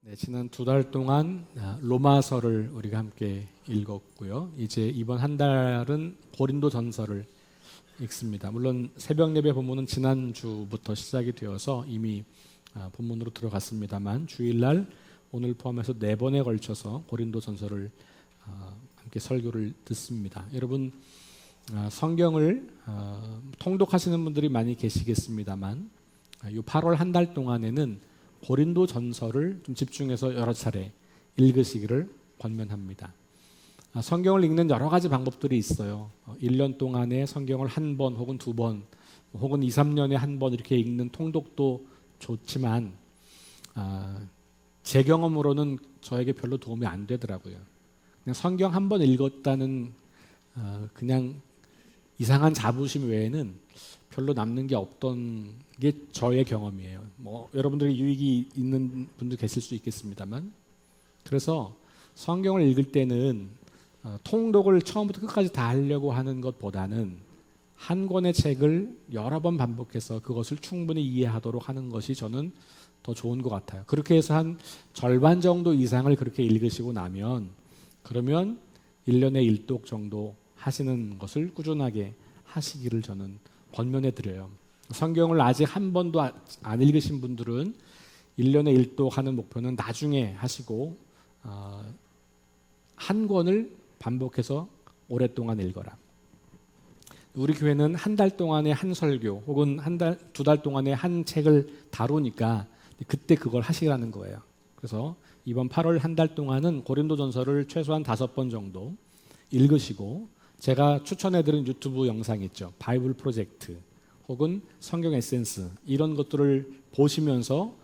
네, 지난 2달 동안 로마서를 우리가 함께 읽었고요. 이제 이번 한 달은 고린도 전서를 읽습니다. 물론 새벽 예배 본문은 지난주부터 시작이 되어서 이미 본문으로 들어갔습니다만 주일날 오늘 포함해서 4번에 걸쳐서 고린도 전서를 함께 설교를 듣습니다. 여러분 성경을 통독하시는 분들이 많이 계시겠습니다만 이 8월 한 달 동안에는 고린도 전서를 좀 집중해서 여러 차례 읽으시기를 권면합니다. 성경을 읽는 여러 가지 방법들이 있어요. 1년 동안에 성경을 한 번 혹은 2번 혹은 2, 3년에 한 번 이렇게 읽는 통독도 좋지만 제 경험으로는 저에게 별로 도움이 안 되더라고요. 그냥 성경 한 번 읽었다는 그냥 이상한 자부심 외에는 별로 남는 게 없던 게 저의 경험이에요. 여러분들이 유익이 있는 분도 계실 수 있겠습니다만, 그래서 성경을 읽을 때는 통독을 처음부터 끝까지 다 하려고 하는 것보다는 한 권의 책을 여러 번 반복해서 그것을 충분히 이해하도록 하는 것이 저는 더 좋은 것 같아요. 그렇게 해서 한 절반 정도 이상을 그렇게 읽으시고 나면 그러면 1년에 1독 정도 하시는 것을 꾸준하게 하시기를 저는 권면해 드려요. 성경을 아직 한 번도 안 읽으신 분들은 1년에 1독 하는 목표는 나중에 하시고 한 권을 반복해서 오랫동안 읽어라. 우리 교회는 한 달 동안에 한 설교 혹은 2달 동안에 한 책을 다루니까 그때 그걸 하시라는 거예요. 그래서 이번 8월 한 달 동안은 고린도전서를 최소한 5번 정도 읽으시고, 제가 추천해드린 유튜브 영상 있죠. 바이블 프로젝트 혹은 성경 에센스, 이런 것들을 보시면서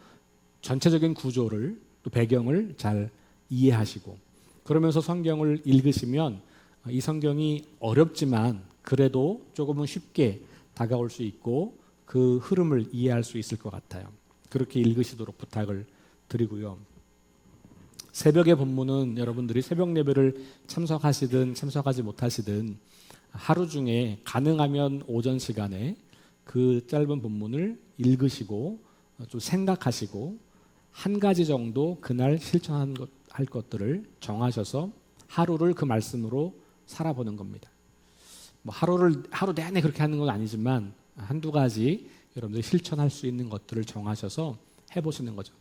전체적인 구조를 또 배경을 잘 이해하시고, 그러면서 성경을 읽으시면 이 성경이 어렵지만 그래도 조금은 쉽게 다가올 수 있고 그 흐름을 이해할 수 있을 것 같아요. 그렇게 읽으시도록 부탁을 드리고요. 새벽의 본문은 여러분들이 새벽 예배를 참석하시든 참석하지 못하시든 하루 중에 가능하면 오전 시간에 그 짧은 본문을 읽으시고 좀 생각하시고 한 가지 정도 그날 실천할 것들을 정하셔서 하루를 그 말씀으로 살아보는 겁니다. 하루 내내 그렇게 하는 건 아니지만 한두 가지 여러분들이 실천할 수 있는 것들을 정하셔서 해보시는 거죠.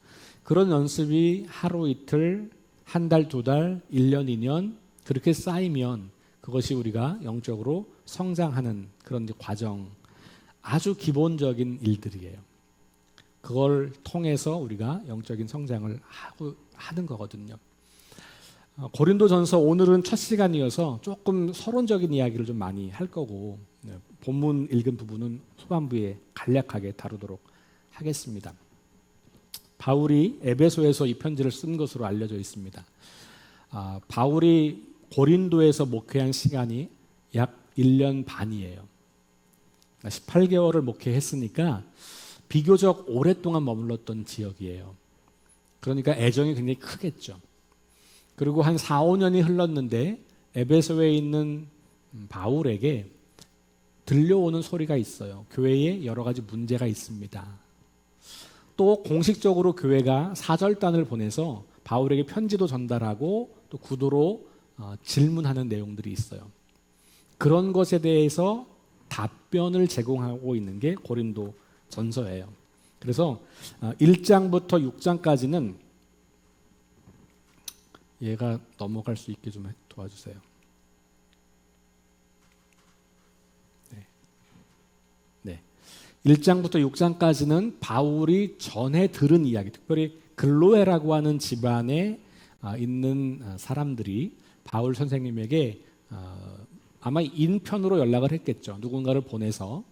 그런 연습이 하루 이틀, 한 달, 2달, 1년, 2년 그렇게 쌓이면 그것이 우리가 영적으로 성장하는 그런 과정, 아주 기본적인 일들이에요. 그걸 통해서 우리가 영적인 성장을 하는 거거든요. 고린도전서 오늘은 첫 시간이어서 조금 서론적인 이야기를 좀 많이 할 거고, 본문 읽은 부분은 후반부에 간략하게 다루도록 하겠습니다. 바울이 에베소에서 이 편지를 쓴 것으로 알려져 있습니다. 바울이 고린도에서 목회한 시간이 약 1년 반이에요. 18개월을 목회했으니까 비교적 오랫동안 머물렀던 지역이에요. 그러니까 애정이 굉장히 크겠죠. 그리고 한 4, 5년이 흘렀는데 에베소에 있는 바울에게 들려오는 소리가 있어요. 교회에 여러 가지 문제가 있습니다. 또 공식적으로 교회가 사절단을 보내서 바울에게 편지도 전달하고 또 구도로 질문하는 내용들이 있어요. 그런 것에 대해서 답변을 제공하고 있는 게 고린도 전서예요. 그래서 1장부터 6장까지는 얘가 넘어갈 수 있게 좀 도와주세요. 1장부터 6장까지는 바울이 전해 들은 이야기, 특별히 글로에라고 하는 집안에 있는 사람들이 바울 선생님에게 아마 인편으로 연락을 했겠죠. 누군가를 보내서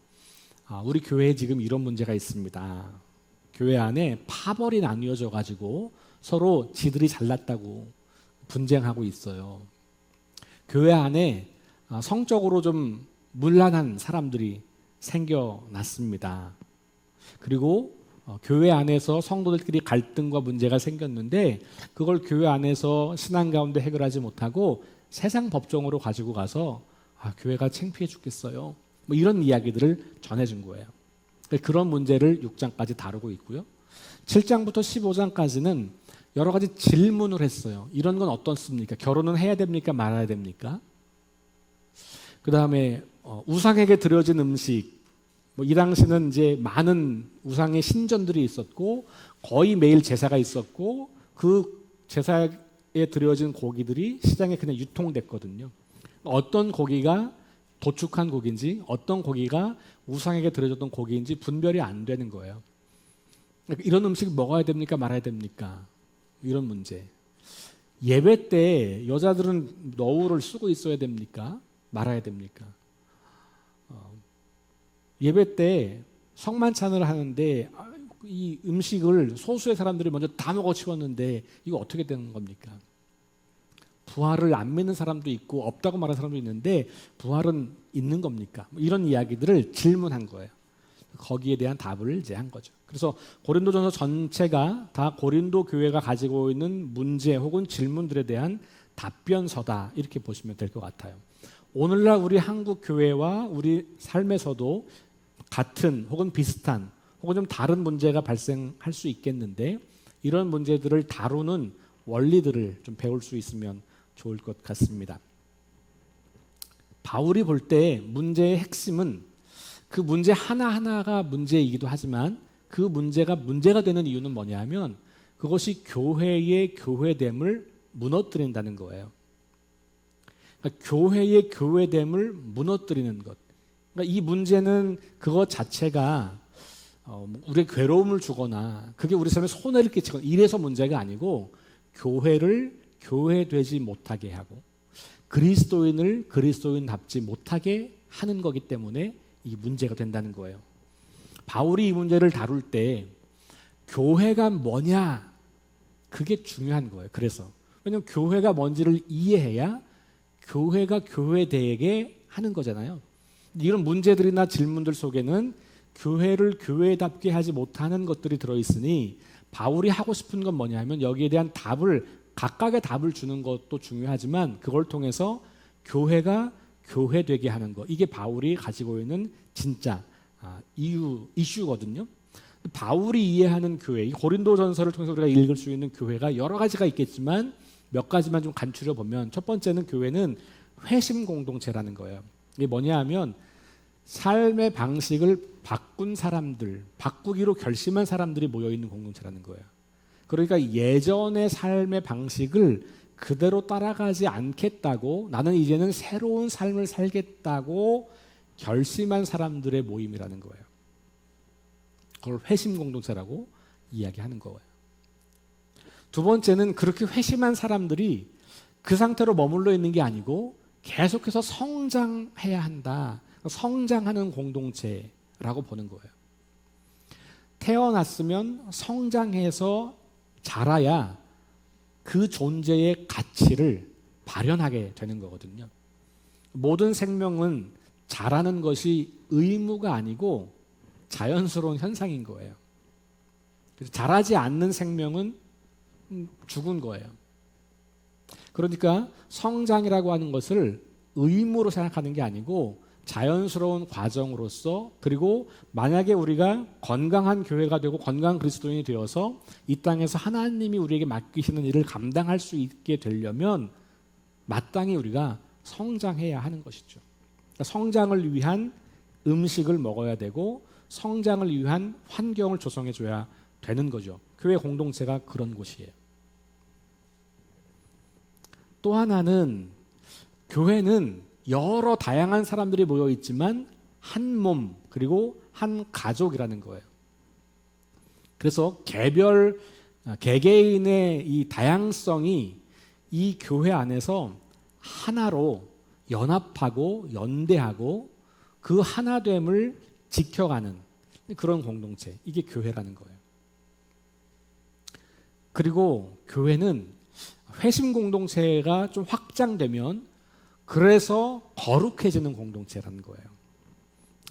우리 교회에 지금 이런 문제가 있습니다. 교회 안에 파벌이 나뉘어져 가지고 서로 지들이 잘났다고 분쟁하고 있어요. 교회 안에 성적으로 좀 문란한 사람들이 생겨났습니다. 그리고 교회 안에서 성도들끼리 갈등과 문제가 생겼는데 그걸 교회 안에서 신앙 가운데 해결하지 못하고 세상 법정으로 가지고 가서 교회가 창피해 죽겠어요. 이런 이야기들을 전해준 거예요. 그런 문제를 6장까지 다루고 있고요. 7장부터 15장까지는 여러 가지 질문을 했어요. 이런 건 어떻습니까? 결혼은 해야 됩니까? 말아야 됩니까? 그 다음에 우상에게 드려진 음식, 이 당시는 이제 많은 우상의 신전들이 있었고 거의 매일 제사가 있었고 그 제사에 드려진 고기들이 시장에 그냥 유통됐거든요. 어떤 고기가 도축한 고기인지 어떤 고기가 우상에게 드려졌던 고기인지 분별이 안 되는 거예요. 이런 음식 먹어야 됩니까? 말아야 됩니까? 이런 문제. 예배 때 여자들은 너울을 쓰고 있어야 됩니까? 말아야 됩니까? 예배 때 성만찬을 하는데 이 음식을 소수의 사람들이 먼저 다 먹어 치웠는데 이거 어떻게 되는 겁니까? 부활을 안 믿는 사람도 있고 없다고 말하는 사람도 있는데 부활은 있는 겁니까? 이런 이야기들을 질문한 거예요. 거기에 대한 답을 이제 한 거죠. 그래서 고린도전서 전체가 다 고린도 교회가 가지고 있는 문제 혹은 질문들에 대한 답변서다 이렇게 보시면 될 것 같아요. 오늘날 우리 한국 교회와 우리 삶에서도 같은 혹은 비슷한 혹은 좀 다른 문제가 발생할 수 있겠는데 이런 문제들을 다루는 원리들을 좀 배울 수 있으면 좋을 것 같습니다. 바울이 볼 때 문제의 핵심은 그 문제 하나하나가 문제이기도 하지만 그 문제가 되는 이유는 뭐냐면 그것이 교회의 교회됨을 무너뜨린다는 거예요. 그러니까 교회의 교회됨을 무너뜨리는 것. 그러니까 이 문제는 그것 자체가 우리의 괴로움을 주거나 그게 우리 삶에 손해를 끼치거나 이래서 문제가 아니고 교회를 교회되지 못하게 하고 그리스도인을 그리스도인답지 못하게 하는 거기 때문에 이 문제가 된다는 거예요. 바울이 이 문제를 다룰 때 교회가 뭐냐 그게 중요한 거예요. 그래서 왜냐하면 교회가 뭔지를 이해해야 교회가 교회되게 하는 거잖아요. 이런 문제들이나 질문들 속에는 교회를 교회답게 하지 못하는 것들이 들어있으니 바울이 하고 싶은 건 뭐냐면 여기에 대한 답을 각각의 답을 주는 것도 중요하지만 그걸 통해서 교회가 교회되게 하는 것 이게 바울이 가지고 있는 진짜 이슈거든요. 바울이 이해하는 교회, 이 고린도전서를 통해서 우리가 읽을 수 있는 교회가 여러 가지가 있겠지만 몇 가지만 좀 간추려 보면 첫 번째는 교회는 회심 공동체라는 거예요. 이게 뭐냐 하면 삶의 방식을 바꾼 사람들, 바꾸기로 결심한 사람들이 모여 있는 공동체라는 거예요. 그러니까 예전의 삶의 방식을 그대로 따라가지 않겠다고 나는 이제는 새로운 삶을 살겠다고 결심한 사람들의 모임이라는 거예요. 그걸 회심 공동체라고 이야기하는 거예요. 두 번째는 그렇게 회심한 사람들이 그 상태로 머물러 있는 게 아니고 계속해서 성장해야 한다. 성장하는 공동체라고 보는 거예요. 태어났으면 성장해서 자라야 그 존재의 가치를 발현하게 되는 거거든요. 모든 생명은 자라는 것이 의무가 아니고 자연스러운 현상인 거예요. 그래서 자라지 않는 생명은 죽은 거예요. 그러니까 성장이라고 하는 것을 의무로 생각하는 게 아니고 자연스러운 과정으로서 그리고 만약에 우리가 건강한 교회가 되고 건강한 그리스도인이 되어서 이 땅에서 하나님이 우리에게 맡기시는 일을 감당할 수 있게 되려면 마땅히 우리가 성장해야 하는 것이죠. 그러니까 성장을 위한 음식을 먹어야 되고 성장을 위한 환경을 조성해 줘야 되는 거죠. 교회 공동체가 그런 곳이에요. 또 하나는 교회는 여러 다양한 사람들이 모여 있지만 한 몸 그리고 한 가족이라는 거예요. 그래서 개개인의 이 다양성이 이 교회 안에서 하나로 연합하고 연대하고 그 하나됨을 지켜가는 그런 공동체, 이게 교회라는 거예요. 그리고 교회는 회심 공동체가 좀 확장되면 그래서 거룩해지는 공동체라는 거예요.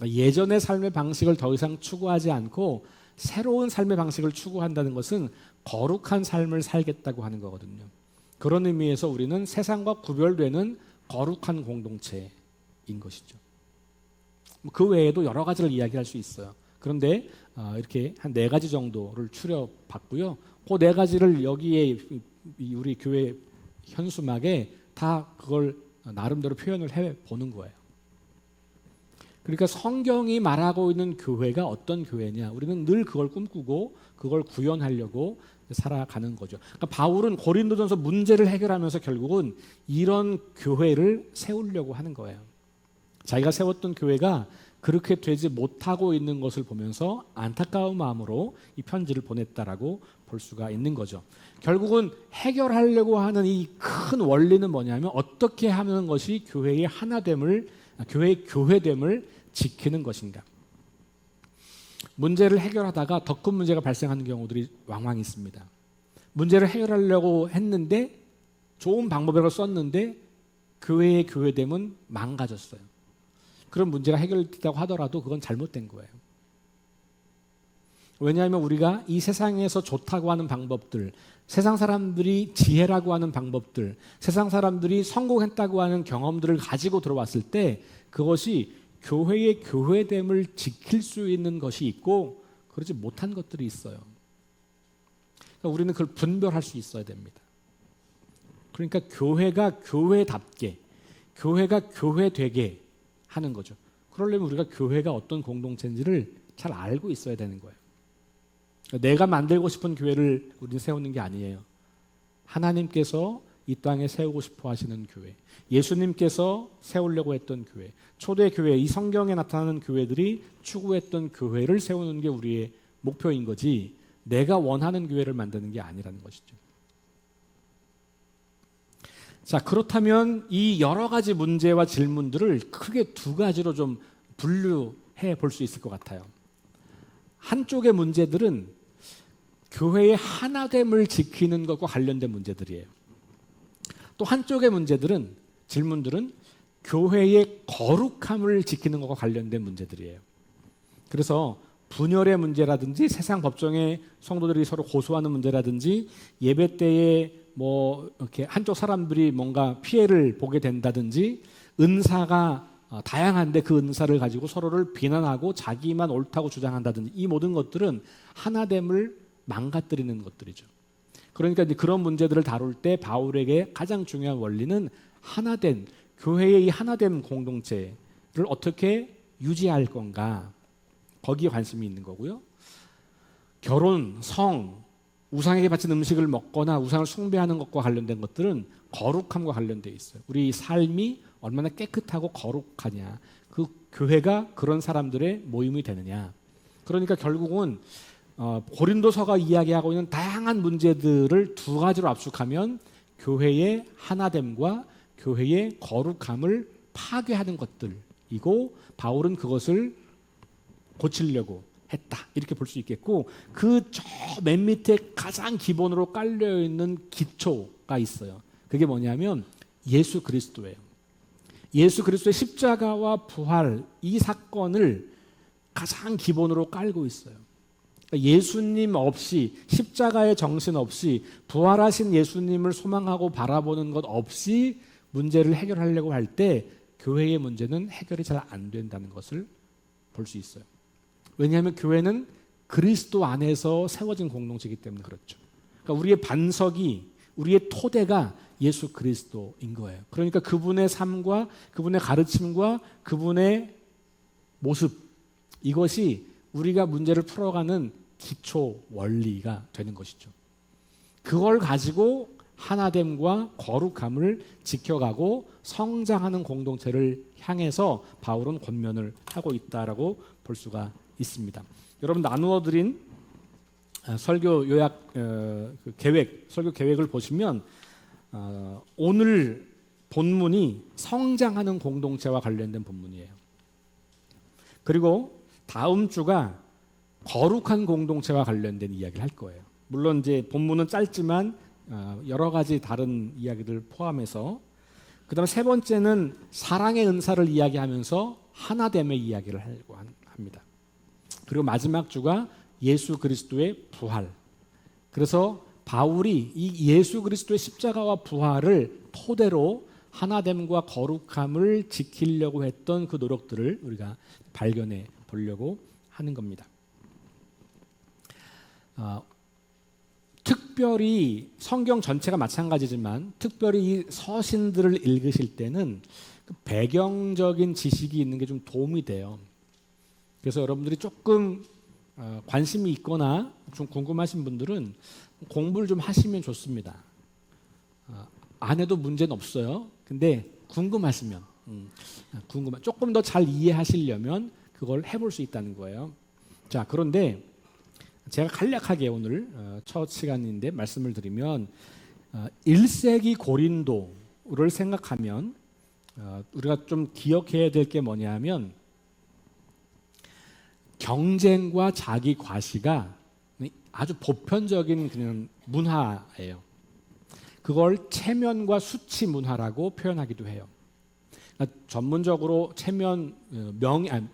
예전의 삶의 방식을 더 이상 추구하지 않고 새로운 삶의 방식을 추구한다는 것은 거룩한 삶을 살겠다고 하는 거거든요. 그런 의미에서 우리는 세상과 구별되는 거룩한 공동체인 것이죠. 그 외에도 여러 가지를 이야기할 수 있어요. 그런데 이렇게 한 4가지 정도를 추려봤고요. 그 4가지를 여기에 우리 교회 현수막에 다 그걸 나름대로 표현을 해보는 거예요. 그러니까 성경이 말하고 있는 교회가 어떤 교회냐, 우리는 늘 그걸 꿈꾸고 그걸 구현하려고 살아가는 거죠. 그러니까 바울은 고린도전서 문제를 해결하면서 결국은 이런 교회를 세우려고 하는 거예요. 자기가 세웠던 교회가 그렇게 되지 못하고 있는 것을 보면서 안타까운 마음으로 이 편지를 보냈다라고 볼 수가 있는 거죠. 결국은 해결하려고 하는 이 큰 원리는 뭐냐면 어떻게 하는 것이 교회의 하나됨을, 교회의 교회됨을 지키는 것인가. 문제를 해결하다가 더 큰 문제가 발생하는 경우들이 왕왕 있습니다. 문제를 해결하려고 했는데 좋은 방법을 썼는데 교회의 교회됨은 망가졌어요. 그런 문제가 해결됐다고 하더라도 그건 잘못된 거예요. 왜냐하면 우리가 이 세상에서 좋다고 하는 방법들, 세상 사람들이 지혜라고 하는 방법들, 세상 사람들이 성공했다고 하는 경험들을 가지고 들어왔을 때 그것이 교회의 교회됨을 지킬 수 있는 것이 있고 그러지 못한 것들이 있어요. 그러니까 우리는 그걸 분별할 수 있어야 됩니다. 그러니까 교회가 교회답게, 교회가 교회되게 하는 거죠. 그러려면 우리가 교회가 어떤 공동체인지를 잘 알고 있어야 되는 거예요. 내가 만들고 싶은 교회를 우리는 세우는 게 아니에요. 하나님께서 이 땅에 세우고 싶어 하시는 교회, 예수님께서 세우려고 했던 교회, 초대 교회, 이 성경에 나타나는 교회들이 추구했던 교회를 세우는 게 우리의 목표인 거지 내가 원하는 교회를 만드는 게 아니라는 것이죠. 자, 그렇다면 이 여러 가지 문제와 질문들을 크게 2가지로 좀 분류해 볼 수 있을 것 같아요. 한쪽의 문제들은 교회의 하나됨을 지키는 것과 관련된 문제들이에요. 또 한쪽의 문제들은, 질문들은 교회의 거룩함을 지키는 것과 관련된 문제들이에요. 그래서 분열의 문제라든지 세상 법정에 성도들이 서로 고소하는 문제라든지 예배 때에 뭐 이렇게 한쪽 사람들이 뭔가 피해를 보게 된다든지 은사가 다양한데 그 은사를 가지고 서로를 비난하고 자기만 옳다고 주장한다든지 이 모든 것들은 하나됨을 망가뜨리는 것들이죠. 그러니까 이제 그런 문제들을 다룰 때 바울에게 가장 중요한 원리는 하나된 교회의 이 하나된 공동체를 어떻게 유지할 건가, 거기에 관심이 있는 거고요. 결혼, 성, 우상에게 바친 음식을 먹거나 우상을 숭배하는 것과 관련된 것들은 거룩함과 관련되어 있어요. 우리 삶이 얼마나 깨끗하고 거룩하냐, 그 교회가 그런 사람들의 모임이 되느냐. 그러니까 결국은 고린도서가 이야기하고 있는 다양한 문제들을 2가지로 압축하면 교회의 하나됨과 교회의 거룩함을 파괴하는 것들이고 바울은 그것을 고치려고 했다, 이렇게 볼 수 있겠고, 그 저 맨 밑에 가장 기본으로 깔려 있는 기초가 있어요. 그게 뭐냐면 예수 그리스도예요. 예수 그리스도의 십자가와 부활, 이 사건을 가장 기본으로 깔고 있어요. 그러니까 예수님 없이, 십자가의 정신 없이, 부활하신 예수님을 소망하고 바라보는 것 없이 문제를 해결하려고 할 때 교회의 문제는 해결이 잘 안 된다는 것을 볼 수 있어요. 왜냐하면 교회는 그리스도 안에서 세워진 공동체이기 때문에 그렇죠. 그러니까 우리의 반석이, 우리의 토대가 예수 그리스도인 거예요. 그러니까 그분의 삶과 그분의 가르침과 그분의 모습, 이것이 우리가 문제를 풀어가는 기초 원리가 되는 것이죠. 그걸 가지고 하나됨과 거룩함을 지켜가고 성장하는 공동체를 향해서 바울은 권면을 하고 있다라고 볼 수가 있습니다. 여러분 나누어드린 설교 요약 설교 계획을 보시면 오늘 본문이 성장하는 공동체와 관련된 본문이에요. 그리고 다음 주가 거룩한 공동체와 관련된 이야기를 할 거예요. 물론 이제 본문은 짧지만 여러 가지 다른 이야기들 포함해서, 그다음에 3번째는 사랑의 은사를 이야기하면서 하나됨의 이야기를 하려고 합니다. 그리고 마지막 주가 예수 그리스도의 부활. 그래서 바울이 이 예수 그리스도의 십자가와 부활을 토대로 하나됨과 거룩함을 지키려고 했던 그 노력들을 우리가 발견해 보려고 하는 겁니다. 특별히 성경 전체가 마찬가지지만 특별히 이 서신들을 읽으실 때는 그 배경적인 지식이 있는 게 좀 도움이 돼요. 그래서 여러분들이 조금 관심이 있거나 좀 궁금하신 분들은 공부를 좀 하시면 좋습니다. 안 해도 문제는 없어요. 근데 궁금하시면 조금 더 잘 이해하시려면 그걸 해볼 수 있다는 거예요. 자, 그런데 제가 간략하게 오늘 첫 시간인데 말씀을 드리면 1세기 고린도를 생각하면 우리가 좀 기억해야 될 게 뭐냐면 경쟁과 자기 과시가 아주 보편적인 그냥 문화예요. 그걸 체면과 수치 문화라고 표현하기도 해요. 그러니까 전문적으로 체면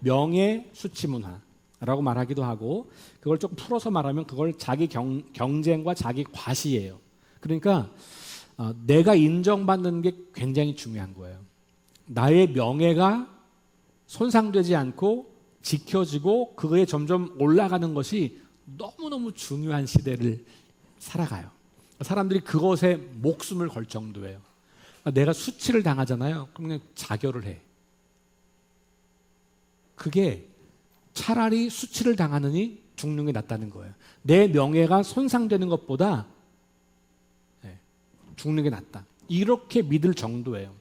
명예 수치 문화라고 말하기도 하고 그걸 조금 풀어서 말하면 그걸 자기 경쟁과 자기 과시예요. 그러니까 내가 인정받는 게 굉장히 중요한 거예요. 나의 명예가 손상되지 않고 지켜지고 그거에 점점 올라가는 것이 너무너무 중요한 시대를 살아가요. 사람들이 그것에 목숨을 걸 정도예요. 내가 수치를 당하잖아요. 그럼 그냥 자결을 해. 그게 차라리 수치를 당하느니 죽는 게 낫다는 거예요. 내 명예가 손상되는 것보다 죽는 게 낫다. 이렇게 믿을 정도예요.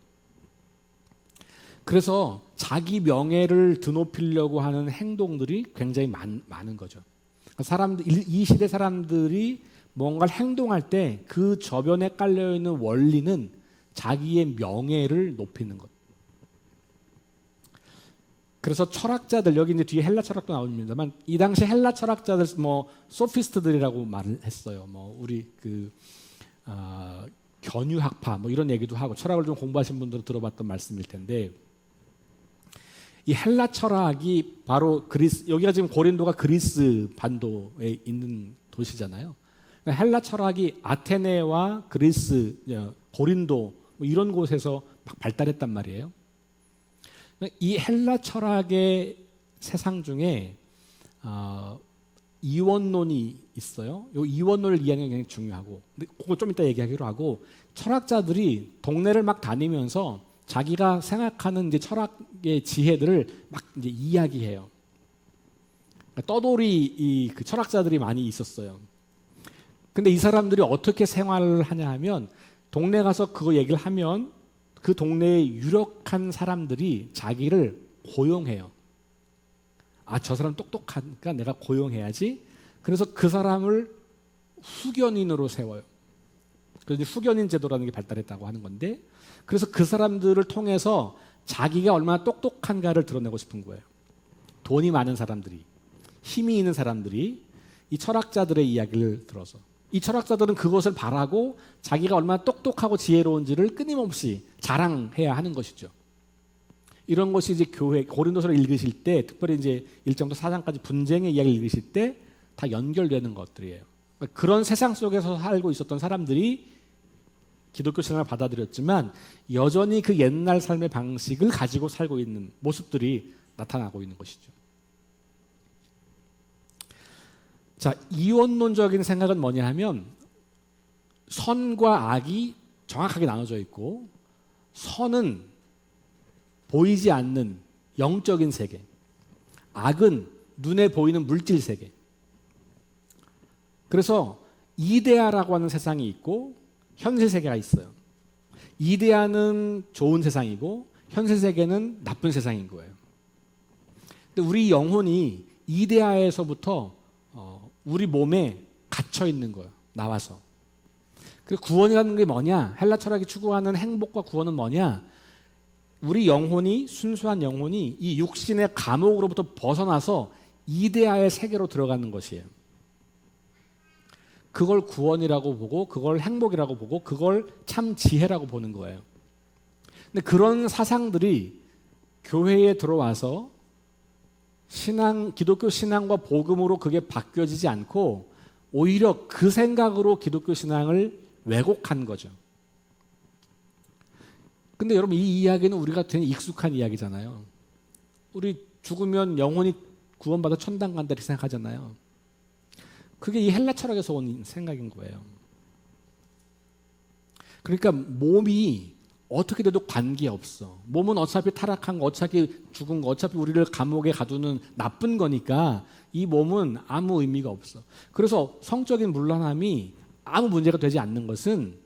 그래서 자기 명예를 드높이려고 하는 행동들이 굉장히 많은 거죠. 이 시대 사람들이 뭔가를 행동할 때 그 저변에 깔려있는 원리는 자기의 명예를 높이는 것. 그래서 철학자들, 여기 이제 뒤에 헬라 철학도 나옵니다만 이 당시 헬라 철학자들 소피스트들이라고 말을 했어요. 우리 견유학파 이런 얘기도 하고 철학을 좀 공부하신 분들은 들어봤던 말씀일 텐데 이 헬라 철학이 바로 그리스, 여기가 지금 고린도가 그리스 반도에 있는 도시잖아요. 헬라 철학이 아테네와 그리스, 고린도 이런 곳에서 막 발달했단 말이에요. 이 헬라 철학의 세상 중에 이원론이 있어요. 이 이원론을 이해하는 게 굉장히 중요하고, 근데 그거 좀 이따 얘기하기로 하고, 철학자들이 동네를 막 다니면서 자기가 생각하는 이제 철학의 지혜들을 막 이제 이야기해요. 떠돌이 그 철학자들이 많이 있었어요. 근데 이 사람들이 어떻게 생활을 하냐 하면 동네 가서 그거 얘기를 하면 그 동네에 유력한 사람들이 자기를 고용해요. 저 사람 똑똑하니까 내가 고용해야지. 그래서 그 사람을 후견인으로 세워요. 그래서 후견인 제도라는 게 발달했다고 하는 건데, 그래서 그 사람들을 통해서 자기가 얼마나 똑똑한가를 드러내고 싶은 거예요. 돈이 많은 사람들이, 힘이 있는 사람들이 이 철학자들의 이야기를 들어서 이 철학자들은 그것을 바라고 자기가 얼마나 똑똑하고 지혜로운지를 끊임없이 자랑해야 하는 것이죠. 이런 것이 이제 교회 고린도서를 읽으실 때, 특별히 이제 1장부터 4장까지 분쟁의 이야기를 읽으실 때 다 연결되는 것들이에요. 그런 세상 속에서 살고 있었던 사람들이 기독교 신앙을 받아들였지만 여전히 그 옛날 삶의 방식을 가지고 살고 있는 모습들이 나타나고 있는 것이죠. 자, 이원론적인 생각은 뭐냐 하면 선과 악이 정확하게 나눠져 있고, 선은 보이지 않는 영적인 세계, 악은 눈에 보이는 물질 세계. 그래서 이데아라고 하는 세상이 있고 현세 세계가 있어요. 이데아는 좋은 세상이고 현세 세계는 나쁜 세상인 거예요. 근데 우리 영혼이 이데아에서부터 우리 몸에 갇혀 있는 거예요. 나와서. 그 구원이라는 게 뭐냐? 헬라 철학이 추구하는 행복과 구원은 뭐냐? 우리 영혼이, 순수한 영혼이 이 육신의 감옥으로부터 벗어나서 이데아의 세계로 들어가는 것이에요. 그걸 구원이라고 보고, 그걸 행복이라고 보고, 그걸 참 지혜라고 보는 거예요. 근데 그런 사상들이 교회에 들어와서 기독교 신앙과 복음으로 그게 바뀌어지지 않고 오히려 그 생각으로 기독교 신앙을 왜곡한 거죠. 근데 여러분, 이 이야기는 우리가 되게 익숙한 이야기잖아요. 우리 죽으면 영혼이 구원받아 천당 간다 이렇게 생각하잖아요. 그게 이 헬라 철학에서 온 생각인 거예요. 그러니까 몸이 어떻게 돼도 관계없어. 몸은 어차피 타락한 거, 어차피 죽은 거, 어차피 우리를 감옥에 가두는 나쁜 거니까 이 몸은 아무 의미가 없어. 그래서 성적인 물러남이 아무 문제가 되지 않는 것은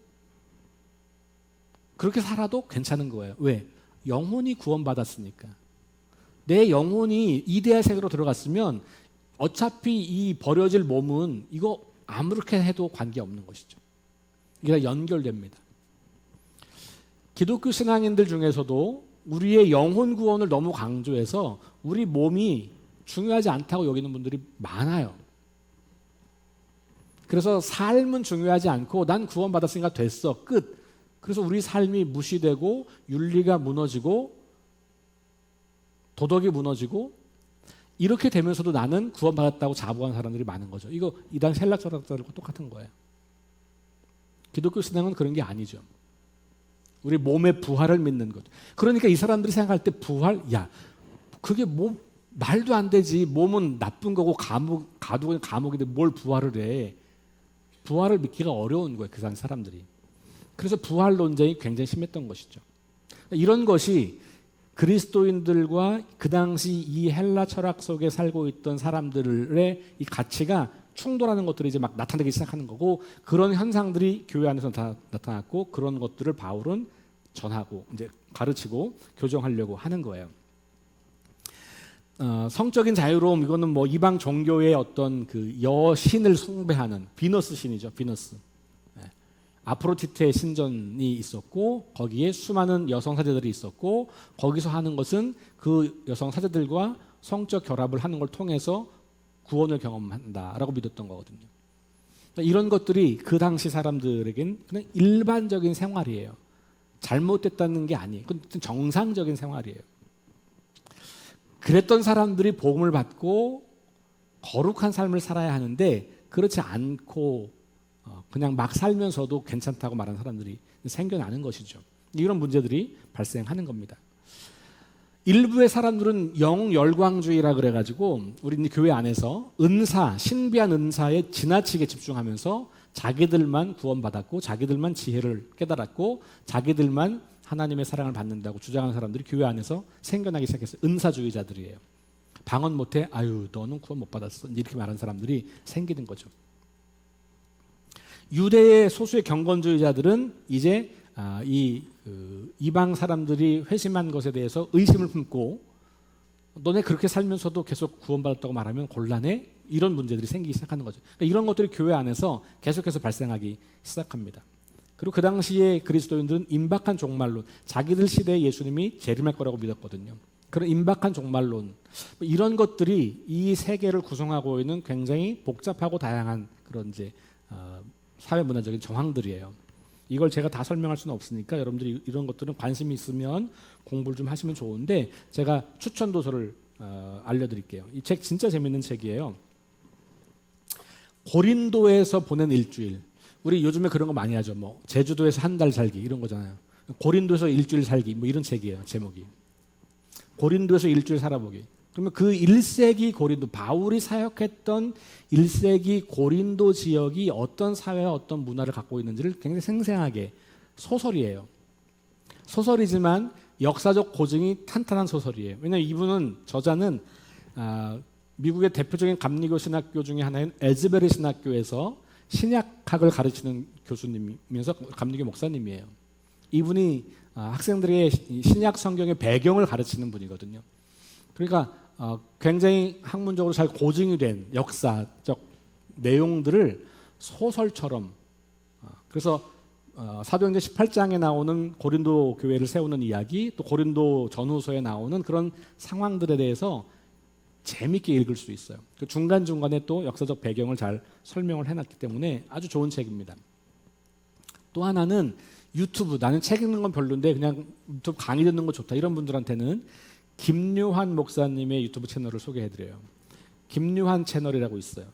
그렇게 살아도 괜찮은 거예요. 왜? 영혼이 구원받았으니까. 내 영혼이 이데아 세계로 들어갔으면 어차피 이 버려질 몸은 이거 아무렇게 해도 관계없는 것이죠. 이게 연결됩니다. 기독교 신앙인들 중에서도 우리의 영혼 구원을 너무 강조해서 우리 몸이 중요하지 않다고 여기는 분들이 많아요. 그래서 삶은 중요하지 않고 난 구원받았으니까 됐어. 끝. 그래서 우리 삶이 무시되고 윤리가 무너지고 도덕이 무너지고 이렇게 되면서도 나는 구원받았다고 자부하는 사람들이 많은 거죠. 이거 이단 헬라 철학자들과 똑같은 거예요. 기독교 신앙은 그런 게 아니죠. 우리 몸의 부활을 믿는 것. 그러니까 이 사람들이 생각할 때 부활, 야, 그게 뭐 말도 안 되지. 몸은 나쁜 거고 가두고 감옥인데 뭘 부활을 해. 부활을 믿기가 어려운 거예요. 그 사람들이. 그래서 부활 논쟁이 굉장히 심했던 것이죠. 이런 것이 그리스도인들과 그 당시 이 헬라 철학 속에 살고 있던 사람들의 이 가치가 충돌하는 것들이 이제 막 나타나기 시작하는 거고, 그런 현상들이 교회 안에서 다 나타났고, 그런 것들을 바울은 전하고 이제 가르치고 교정하려고 하는 거예요. 성적인 자유로움, 이거는 뭐 이방 종교의 어떤 그 여신을 숭배하는 비너스 신이죠. 비너스. 아프로디테의 신전이 있었고 거기에 수많은 여성 사제들이 있었고 거기서 하는 것은 그 여성 사제들과 성적 결합을 하는 걸 통해서 구원을 경험한다라고 믿었던 거거든요. 그러니까 이런 것들이 그 당시 사람들에겐 그냥 일반적인 생활이에요. 잘못됐다는 게 아니에요. 그건 정상적인 생활이에요. 그랬던 사람들이 복음을 받고 거룩한 삶을 살아야 하는데 그렇지 않고 그냥 막 살면서도 괜찮다고 말하는 사람들이 생겨나는 것이죠. 이런 문제들이 발생하는 겁니다. 일부의 사람들은 영열광주의라 그래가지고 우리 교회 안에서 은사, 신비한 은사에 지나치게 집중하면서 자기들만 구원받았고 자기들만 지혜를 깨달았고 자기들만 하나님의 사랑을 받는다고 주장하는 사람들이 교회 안에서 생겨나기 시작했어요. 은사주의자들이에요. 방언 못해? 아유 너는 구원 못 받았어. 이렇게 말하는 사람들이 생기는 거죠. 유대의 소수의 경건주의자들은 이제 이방 사람들이 회심한 것에 대해서 의심을 품고 너네 그렇게 살면서도 계속 구원받았다고 말하면 곤란해? 이런 문제들이 생기기 시작하는 거죠. 그러니까 이런 것들이 교회 안에서 계속해서 발생하기 시작합니다. 그리고 그 당시에 그리스도인들은 임박한 종말론, 자기들 시대에 예수님이 재림할 거라고 믿었거든요. 그런 임박한 종말론, 이런 것들이 이 세계를 구성하고 있는 굉장히 복잡하고 다양한 그런 이제 사회문화적인 정황들이에요. 이걸 제가 다 설명할 수는 없으니까 여러분들이 이런 것들은 관심이 있으면 공부를 좀 하시면 좋은데 제가 추천 도서를 알려드릴게요. 이 책 진짜 재밌는 책이에요. 고린도에서 보낸 일주일. 우리 요즘에 그런 거 많이 하죠. 뭐 제주도에서 한 달 살기 이런 거잖아요. 고린도에서 일주일 살기 뭐 이런 책이에요. 제목이. 고린도에서 일주일 살아보기. 그러면 그 1세기 고린도, 바울이 사역했던 1세기 고린도 지역이 어떤 사회와 어떤 문화를 갖고 있는지를 굉장히 생생하게, 소설이에요. 소설이지만 역사적 고증이 탄탄한 소설이에요. 왜냐하면 이분은, 저자는 미국의 대표적인 감리교 신학교 중에 하나인 에즈베리 신학교에서 신약학을 가르치는 교수님이면서 감리교 목사님이에요. 이분이 학생들에게 신약 성경의 배경을 가르치는 분이거든요. 그러니까 굉장히 학문적으로 잘 고증이 된 역사적 내용들을 소설처럼, 그래서 사도행전 18장에 나오는 고린도 교회를 세우는 이야기, 또 고린도 전후서에 나오는 그런 상황들에 대해서 재밌게 읽을 수 있어요. 그 중간중간에 또 역사적 배경을 잘 설명을 해놨기 때문에 아주 좋은 책입니다. 또 하나는 유튜브, 나는 책 읽는 건 별론데 그냥 유튜브 강의 듣는 거 좋다 이런 분들한테는 김유한 목사님의 유튜브 채널을 소개해드려요. 김유한 채널이라고 있어요.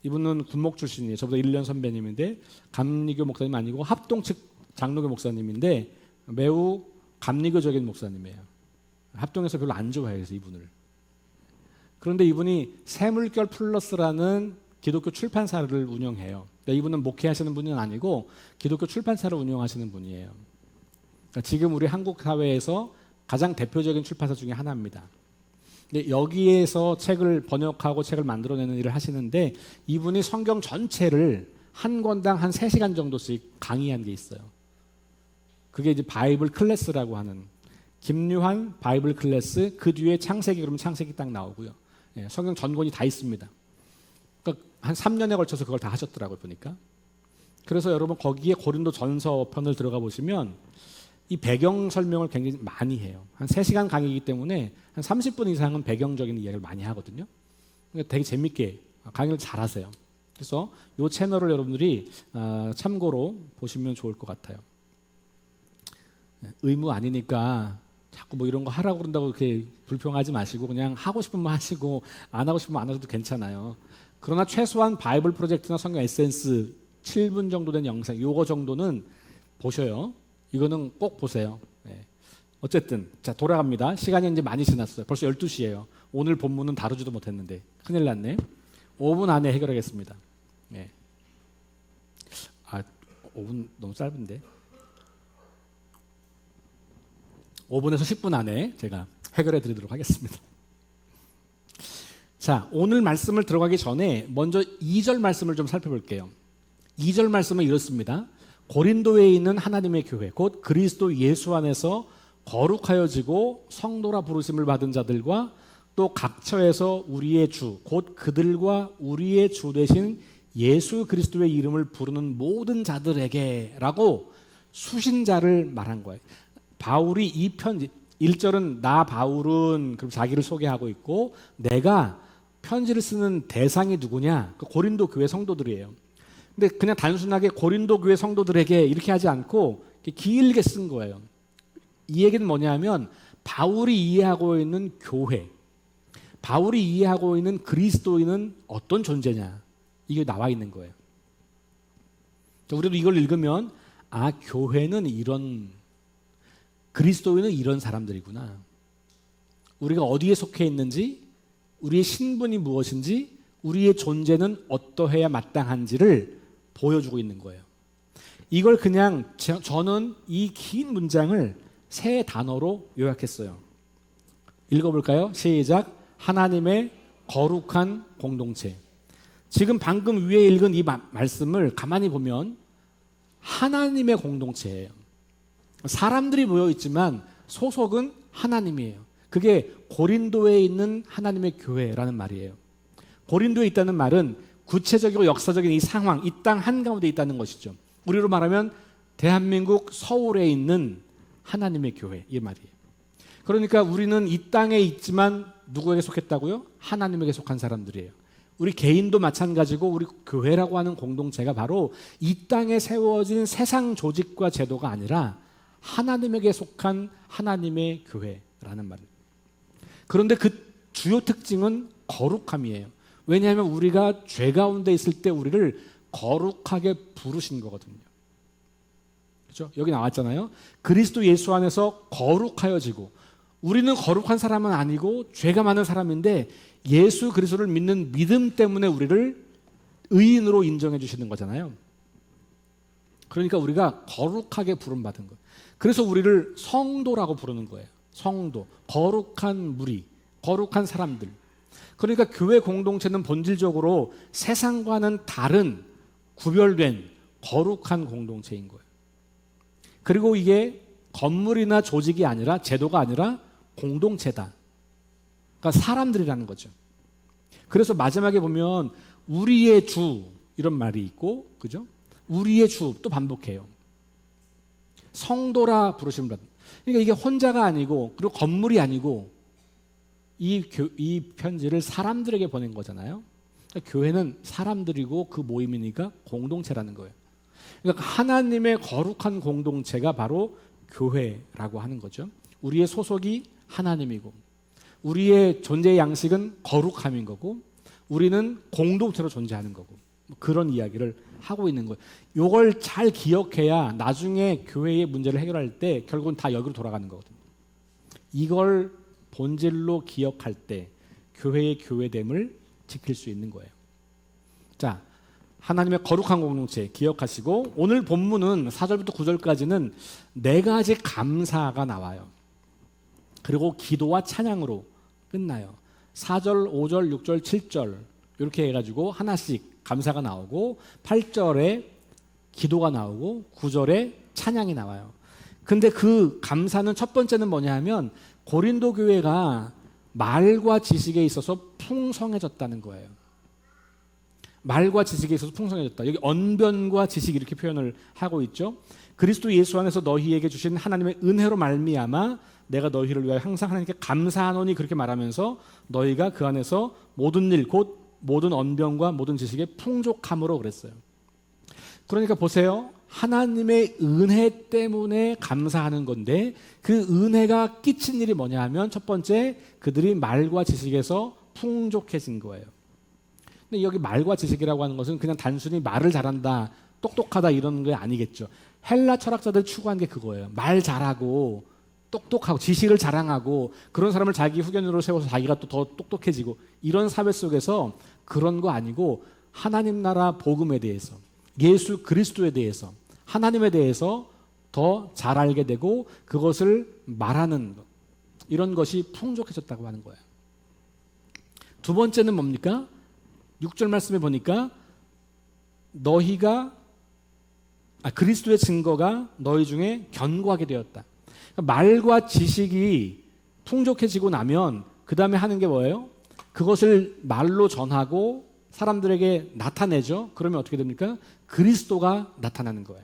이분은 군목 출신이에요. 저보다 1년 선배님인데 감리교 목사님 아니고 합동 측 장로교 목사님인데 매우 감리교적인 목사님이에요. 합동에서 별로 안 좋아해요. 그래서 이분을. 그런데 이분이 새물결 플러스라는 기독교 출판사를 운영해요. 그러니까 이분은 목회하시는 분은 아니고 기독교 출판사를 운영하시는 분이에요. 그러니까 지금 우리 한국 사회에서 가장 대표적인 출판사 중에 하나입니다. 근데 여기에서 책을 번역하고 책을 만들어내는 일을 하시는데 이분이 성경 전체를 한 권당 한 3시간 정도씩 강의한 게 있어요. 그게 이제 바이블 클래스라고 하는 김유한 바이블 클래스, 그 뒤에 창세기 그러면 창세기 딱 나오고요. 예, 성경 전권이 다 있습니다. 그러니까 한 3년에 걸쳐서 그걸 다 하셨더라고요, 보니까. 그래서 여러분 거기에 고린도 전서 편을 들어가 보시면 이 배경 설명을 굉장히 많이 해요. 한 3시간 강의이기 때문에 한 30분 이상은 배경적인 이야기를 많이 하거든요. 그러니까 되게 재밌게 강의를 잘 하세요. 그래서 이 채널을 여러분들이 참고로 보시면 좋을 것 같아요. 의무 아니니까 자꾸 뭐 이런 거 하라고 그런다고 이렇게 불평하지 마시고 그냥 하고 싶으면 하시고 안 하고 싶으면 안 하셔도 괜찮아요. 그러나 최소한 바이블 프로젝트나 성경 에센스 7분 정도 된 영상 요거 정도는 보셔요. 이거는 꼭 보세요. 네. 어쨌든 자 돌아갑니다. 시간이 이제 많이 지났어요. 벌써 12시예요. 오늘 본문은 다루지도 못했는데 큰일 났네. 5분 안에 해결하겠습니다. 네. 5분 너무 짧은데. 5분에서 10분 안에 제가 해결해 드리도록 하겠습니다. 자, 오늘 말씀을 들어가기 전에 먼저 2절 말씀을 좀 살펴볼게요. 2절 말씀은 이렇습니다. 고린도에 있는 하나님의 교회, 곧 그리스도 예수 안에서 거룩하여지고 성도라 부르심을 받은 자들과 또 각처에서 우리의 주, 곧 그들과 우리의 주 되신 예수 그리스도의 이름을 부르는 모든 자들에게라고 수신자를 말한 거예요. 바울이 이 편지 1절은 나 바울은 그럼 자기를 소개하고 있고 내가 편지를 쓰는 대상이 누구냐? 그 고린도 교회 성도들이에요. 근데 그냥 단순하게 고린도 교회 성도들에게 이렇게 하지 않고 길게 쓴 거예요. 이 얘기는 뭐냐면 바울이 이해하고 있는 교회, 바울이 이해하고 있는 그리스도인은 어떤 존재냐? 이게 나와 있는 거예요. 우리도 이걸 읽으면 교회는 이런, 그리스도인은 이런 사람들이구나. 우리가 어디에 속해 있는지, 우리의 신분이 무엇인지, 우리의 존재는 어떠해야 마땅한지를 보여주고 있는 거예요. 이걸 그냥 저는 이 긴 문장을 3 단어로 요약했어요. 읽어볼까요? 시작. 하나님의 거룩한 공동체. 지금 방금 위에 읽은 이 말씀을 가만히 보면 하나님의 공동체예요. 사람들이 모여 있지만 소속은 하나님이에요. 그게 고린도에 있는 하나님의 교회라는 말이에요. 고린도에 있다는 말은 구체적이고 역사적인 이 상황, 이 땅 한가운데 있다는 것이죠. 우리로 말하면 대한민국 서울에 있는 하나님의 교회, 이 말이에요. 그러니까 우리는 이 땅에 있지만 누구에게 속했다고요? 하나님에게 속한 사람들이에요. 우리 개인도 마찬가지고 우리 교회라고 하는 공동체가 바로 이 땅에 세워진 세상 조직과 제도가 아니라 하나님에게 속한 하나님의 교회라는 말입니다. 그런데 그 주요 특징은 거룩함이에요. 왜냐하면 우리가 죄 가운데 있을 때 우리를 거룩하게 부르신 거거든요. 그렇죠? 여기 나왔잖아요. 그리스도 예수 안에서 거룩하여지고, 우리는 거룩한 사람은 아니고 죄가 많은 사람인데 예수 그리스도를 믿는 믿음 때문에 우리를 의인으로 인정해 주시는 거잖아요. 그러니까 우리가 거룩하게 부름받은 거예요. 그래서 우리를 성도라고 부르는 거예요. 성도, 거룩한 무리, 거룩한 사람들. 그러니까 교회 공동체는 본질적으로 세상과는 다른 구별된 거룩한 공동체인 거예요. 그리고 이게 건물이나 조직이 아니라, 제도가 아니라 공동체다. 그러니까 사람들이라는 거죠. 그래서 마지막에 보면 우리의 주 이런 말이 있고, 그죠? 우리의 주 또 반복해요. 성도라 부르심을 받는. 그러니까 이게 혼자가 아니고, 그리고 건물이 아니고, 이 편지를 사람들에게 보낸 거잖아요. 그러니까 교회는 사람들이고 그 모임이니까 공동체라는 거예요. 그러니까 하나님의 거룩한 공동체가 바로 교회라고 하는 거죠. 우리의 소속이 하나님이고, 우리의 존재의 양식은 거룩함인 거고, 우리는 공동체로 존재하는 거고, 그런 이야기를 하고 있는 거예요. 이걸 잘 기억해야 나중에 교회의 문제를 해결할 때 결국은 다 여기로 돌아가는 거거든요. 이걸 본질로 기억할 때 교회의 교회됨을 지킬 수 있는 거예요. 자, 하나님의 거룩한 공동체 기억하시고 오늘 본문은 4절부터 9절까지는 네 가지 감사가 나와요. 그리고 기도와 찬양으로 끝나요. 4절, 5절, 6절, 7절 이렇게 해가지고 하나씩 감사가 나오고 8절에 기도가 나오고 9절에 찬양이 나와요. 근데 그 감사는 첫 번째는 뭐냐 하면 고린도 교회가 말과 지식에 있어서 풍성해졌다는 거예요. 말과 지식에 있어서 풍성해졌다. 여기 언변과 지식 이렇게 표현을 하고 있죠. 그리스도 예수 안에서 너희에게 주신 하나님의 은혜로 말미암아 내가 너희를 위하여 항상 하나님께 감사하노니 그렇게 말하면서 너희가 그 안에서 모든 일 곧 모든 언변과 모든 지식에 풍족함으로 그랬어요. 그러니까 보세요. 하나님의 은혜 때문에 감사하는 건데 그 은혜가 끼친 일이 뭐냐 하면 첫 번째 그들이 말과 지식에서 풍족해진 거예요. 근데 여기 말과 지식이라고 하는 것은 그냥 단순히 말을 잘한다, 똑똑하다 이런 게 아니겠죠. 헬라 철학자들 추구한 게 그거예요. 말 잘하고 똑똑하고 지식을 자랑하고 그런 사람을 자기 후견으로 세워서 자기가 또 더 똑똑해지고 이런 사회 속에서 그런 거 아니고 하나님 나라 복음에 대해서 예수 그리스도에 대해서 하나님에 대해서 더 잘 알게 되고 그것을 말하는 것 이런 것이 풍족해졌다고 하는 거예요. 두 번째는 뭡니까? 6절 말씀에 보니까 너희가 그리스도의 증거가 너희 중에 견고하게 되었다. 말과 지식이 풍족해지고 나면 그 다음에 하는 게 뭐예요? 그것을 말로 전하고 사람들에게 나타내죠. 그러면 어떻게 됩니까? 그리스도가 나타나는 거예요.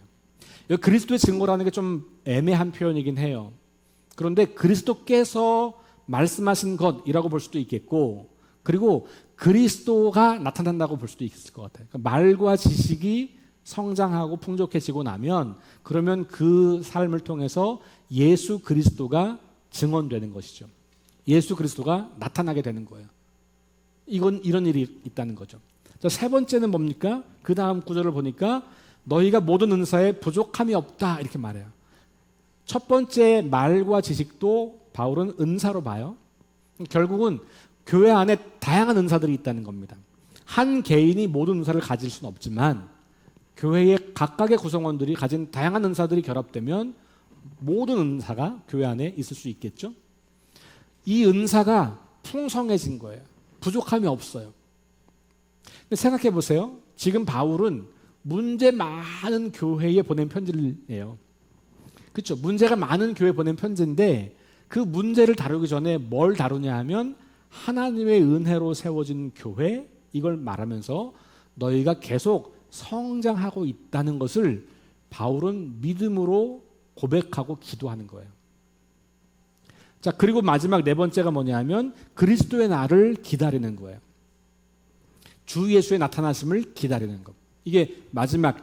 여기 그리스도의 증거라는 게 좀 애매한 표현이긴 해요. 그런데 그리스도께서 말씀하신 것이라고 볼 수도 있겠고 그리고 그리스도가 나타난다고 볼 수도 있을 것 같아요. 그러니까 말과 지식이 성장하고 풍족해지고 나면 그러면 그 삶을 통해서 예수 그리스도가 증언되는 것이죠. 예수 그리스도가 나타나게 되는 거예요. 이건 이런 일이 있다는 거죠. 자, 세 번째는 뭡니까? 그 다음 구절을 보니까 너희가 모든 은사에 부족함이 없다 이렇게 말해요. 첫 번째 말과 지식도 바울은 은사로 봐요. 결국은 교회 안에 다양한 은사들이 있다는 겁니다. 한 개인이 모든 은사를 가질 수는 없지만 교회의 각각의 구성원들이 가진 다양한 은사들이 결합되면 모든 은사가 교회 안에 있을 수 있겠죠. 이 은사가 풍성해진 거예요. 부족함이 없어요. 근데 생각해 보세요. 지금 바울은 문제 많은 교회에 보낸 편지를내요. 그렇죠. 문제가 많은 교회에 보낸 편지인데 그 문제를 다루기 전에 뭘 다루냐 하면 하나님의 은혜로 세워진 교회 이걸 말하면서 너희가 계속 성장하고 있다는 것을 바울은 믿음으로 고백하고 기도하는 거예요. 자, 그리고 마지막 네 번째가 뭐냐 하면 그리스도의 날을 기다리는 거예요. 주 예수의 나타나심을 기다리는 것. 이게 마지막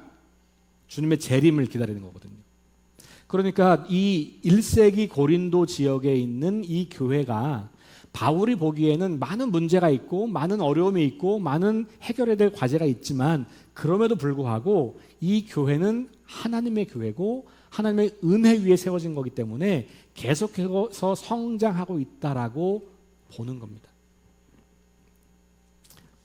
주님의 재림을 기다리는 거거든요. 그러니까 이 1세기 고린도 지역에 있는 이 교회가 바울이 보기에는 많은 문제가 있고 많은 어려움이 있고 많은 해결해야 될 과제가 있지만 그럼에도 불구하고 이 교회는 하나님의 교회고 하나님의 은혜 위에 세워진 거기 때문에 계속해서 성장하고 있다라고 보는 겁니다.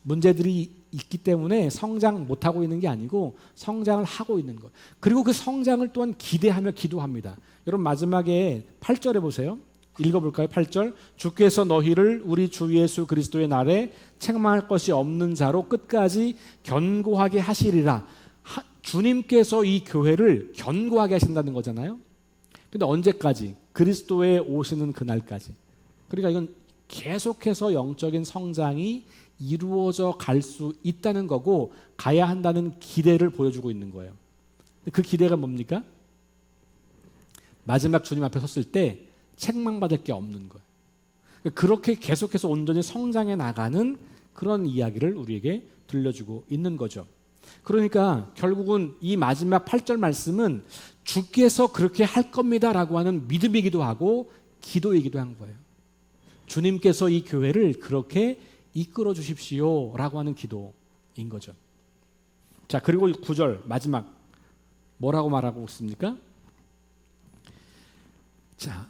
문제들이 있기 때문에 성장 못하고 있는 게 아니고 성장을 하고 있는 것. 그리고 그 성장을 또한 기대하며 기도합니다. 여러분 마지막에 8절에 보세요. 읽어볼까요? 8절. 주께서 너희를 우리 주 예수 그리스도의 날에 책망할 것이 없는 자로 끝까지 견고하게 하시리라. 주님께서 이 교회를 견고하게 하신다는 거잖아요. 근데 언제까지? 그리스도에 오시는 그날까지. 그러니까 이건 계속해서 영적인 성장이 이루어져 갈 수 있다는 거고 가야 한다는 기대를 보여주고 있는 거예요. 그 기대가 뭡니까? 마지막 주님 앞에 섰을 때 책망받을 게 없는 거예요. 그렇게 계속해서 온전히 성장해 나가는 그런 이야기를 우리에게 들려주고 있는 거죠. 그러니까 결국은 이 마지막 8절 말씀은 주께서 그렇게 할 겁니다라고 하는 믿음이기도 하고 기도이기도 한 거예요. 주님께서 이 교회를 그렇게 이끌어 주십시오라고 하는 기도인 거죠. 자, 그리고 9절 마지막 뭐라고 말하고 있습니까? 자,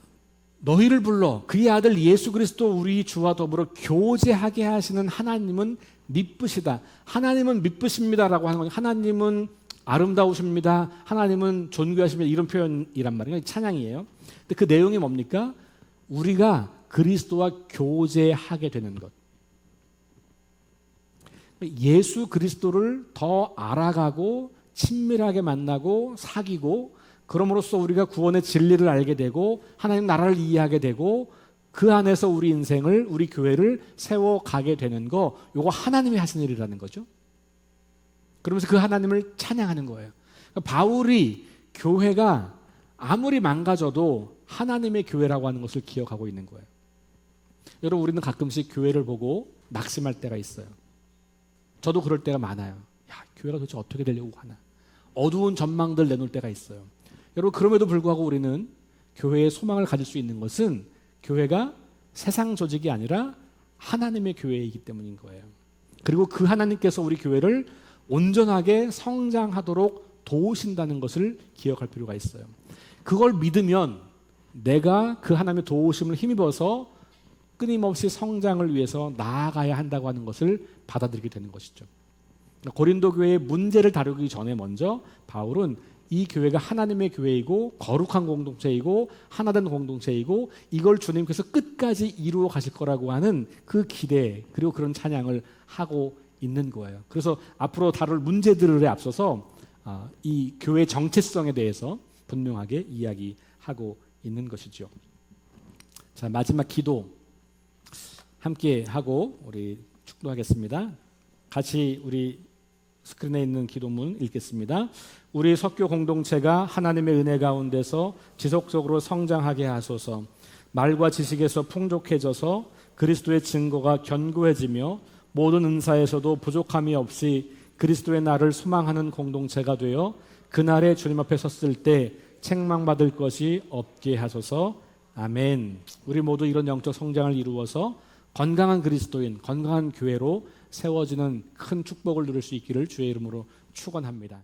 너희를 불러 그의 아들 예수 그리스도 우리 주와 더불어 교제하게 하시는 하나님은 미쁘시다. 하나님은 미쁘십니다라고 하는 건 하나님은 아름다우십니다. 하나님은 존귀하십니다. 이런 표현이란 말이에요. 찬양이에요. 근데 그 내용이 뭡니까? 우리가 그리스도와 교제하게 되는 것. 예수 그리스도를 더 알아가고 친밀하게 만나고 사귀고 그럼으로써 우리가 구원의 진리를 알게 되고 하나님 나라를 이해하게 되고 그 안에서 우리 인생을 우리 교회를 세워가게 되는 거, 이거 하나님이 하신 일이라는 거죠. 그러면서 그 하나님을 찬양하는 거예요. 그러니까 바울이 교회가 아무리 망가져도 하나님의 교회라고 하는 것을 기억하고 있는 거예요. 여러분, 우리는 가끔씩 교회를 보고 낙심할 때가 있어요. 저도 그럴 때가 많아요. 야, 교회가 도대체 어떻게 되려고 하나. 어두운 전망들 내놓을 때가 있어요. 여러분, 그럼에도 불구하고 우리는 교회에 소망을 가질 수 있는 것은 교회가 세상 조직이 아니라 하나님의 교회이기 때문인 거예요. 그리고 그 하나님께서 우리 교회를 온전하게 성장하도록 도우신다는 것을 기억할 필요가 있어요. 그걸 믿으면 내가 그 하나님의 도우심을 힘입어서 끊임없이 성장을 위해서 나아가야 한다고 하는 것을 받아들이게 되는 것이죠. 고린도 교회의 문제를 다루기 전에 먼저 바울은 이 교회가 하나님의 교회이고 거룩한 공동체이고 하나된 공동체이고 이걸 주님께서 끝까지 이루어 가실 거라고 하는 그 기대 그리고 그런 찬양을 하고 있는 거예요. 그래서 앞으로 다룰 문제들에 앞서서 이 교회의 정체성에 대해서 분명하게 이야기하고 있는 것이죠. 자, 마지막 기도 함께 하고 우리 축도하겠습니다. 같이 우리 스크린에 있는 기도문 읽겠습니다. 우리 석교 공동체가 하나님의 은혜 가운데서 지속적으로 성장하게 하소서. 말과 지식에서 풍족해져서 그리스도의 증거가 견고해지며 모든 은사에서도 부족함이 없이 그리스도의 날을 소망하는 공동체가 되어 그날에 주님 앞에 섰을 때 책망받을 것이 없게 하소서. 아멘. 우리 모두 이런 영적 성장을 이루어서 건강한 그리스도인, 건강한 교회로 세워지는 큰 축복을 누릴 수 있기를 주의 이름으로 축원합니다.